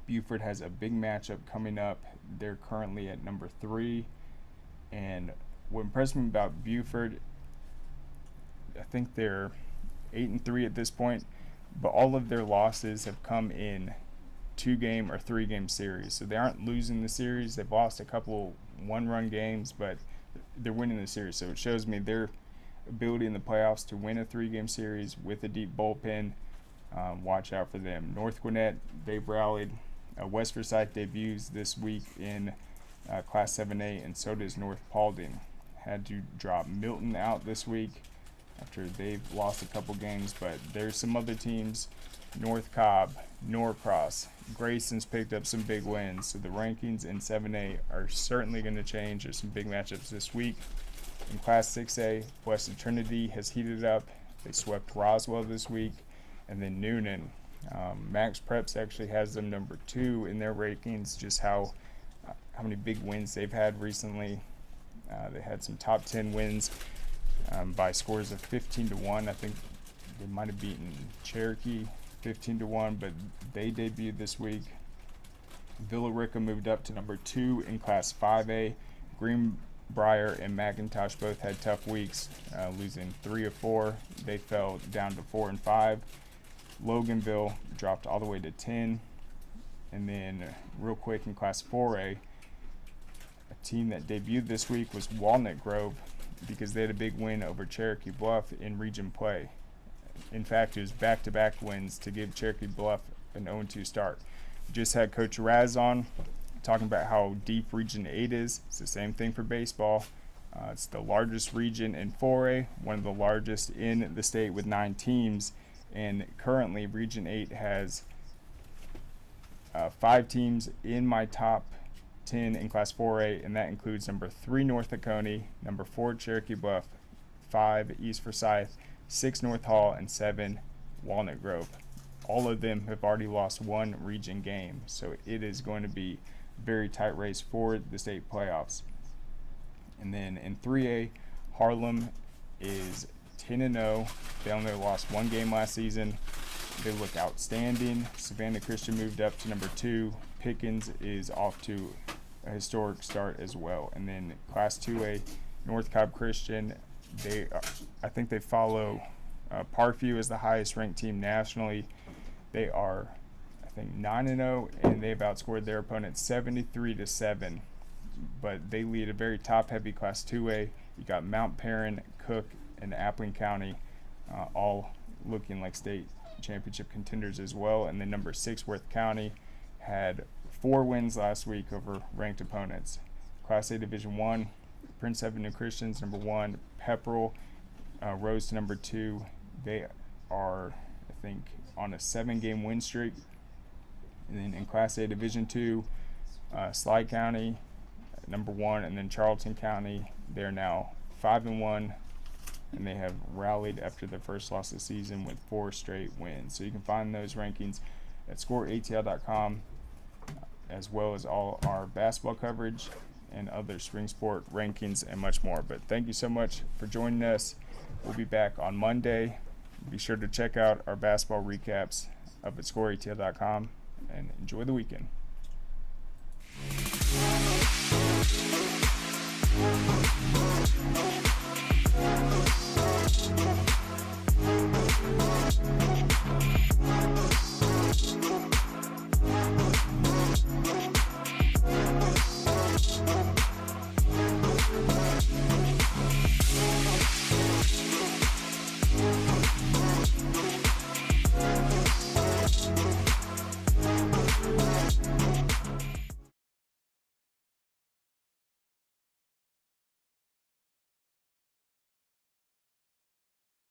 Buford has a big matchup coming up. They're currently at number 3. And what impressed me about Buford, I think they're 8-3 at this point, but all of their losses have come in 2-game or 3-game series. So they aren't losing the series. They've lost a couple 1-run games, but they're winning the series. So it shows me their ability in the playoffs to win a 3-game series with a deep bullpen. Watch out for them. North Gwinnett, they've rallied. West Forsyth debuts this week in Class 7A, and so does North Paulding. Had to drop Milton out this week after they've lost a couple games, but there's some other teams. North Cobb, Norcross, Grayson's picked up some big wins, so the rankings in 7A are certainly going to change. There's some big matchups this week. In Class 6A, Blessed Trinity has heated up. They swept Roswell this week, and then Noonan. Max Preps actually has them number 2 in their rankings, just how many big wins they've had recently. They had some top 10 wins by scores of 15-1. I think they might have beaten Cherokee 15-1, but they debuted this week. Villa Rica moved up to number 2 in Class 5A. Greenbrier and McIntosh both had tough weeks, losing 3 of 4. They fell down to 4 and 5. Loganville dropped all the way to 10. And then real quick in Class 4A, a team that debuted this week was Walnut Grove, because they had a big win over Cherokee Bluff in region play. In fact, it was back-to-back wins to give Cherokee Bluff an 0-2 start. Just had Coach Raz on talking about how deep Region 8 is. It's the same thing for baseball. It's the largest region in 4A, one of the largest in the state with 9 teams. And currently, Region 8 has 5 teams in my top 10 in Class 4A, and that includes number 3 North Oconee, number 4 Cherokee Bluff, 5 East Forsyth, 6 North Hall, and 7 Walnut Grove. All of them have already lost 1 region game, so it is going to be a very tight race for the state playoffs. And then in 3A, Harlem is 10-0. They only lost 1 game last season. They look outstanding. Savannah Christian moved up to number 2. Pickens is off to a historic start as well. And then Class 2A, North Cobb Christian, I think they follow Parkview as the highest ranked team nationally. They are, I think, 9-0, and they've outscored their opponents 73-7. But they lead a very top-heavy Class 2A. You got Mount Paran, Cook, and Appling County, all looking like state championship contenders as well. And then number 6 Worth County had 4 wins last week over ranked opponents. Class A Division 1, Prince Avenue Christians number 1, Pepperell rose to number 2. They are, I think, on a 7-game win streak. And then in Class A Division 2, Sly County number 1, and then Charlton County, they're now 5-1. And they have rallied after their first loss of the season with 4 straight wins. So you can find those rankings at scoreatl.com, as well as all our basketball coverage and other spring sport rankings and much more. But thank you so much for joining us. We'll be back on Monday. Be sure to check out our basketball recaps up at scoreatl.com, and enjoy the weekend.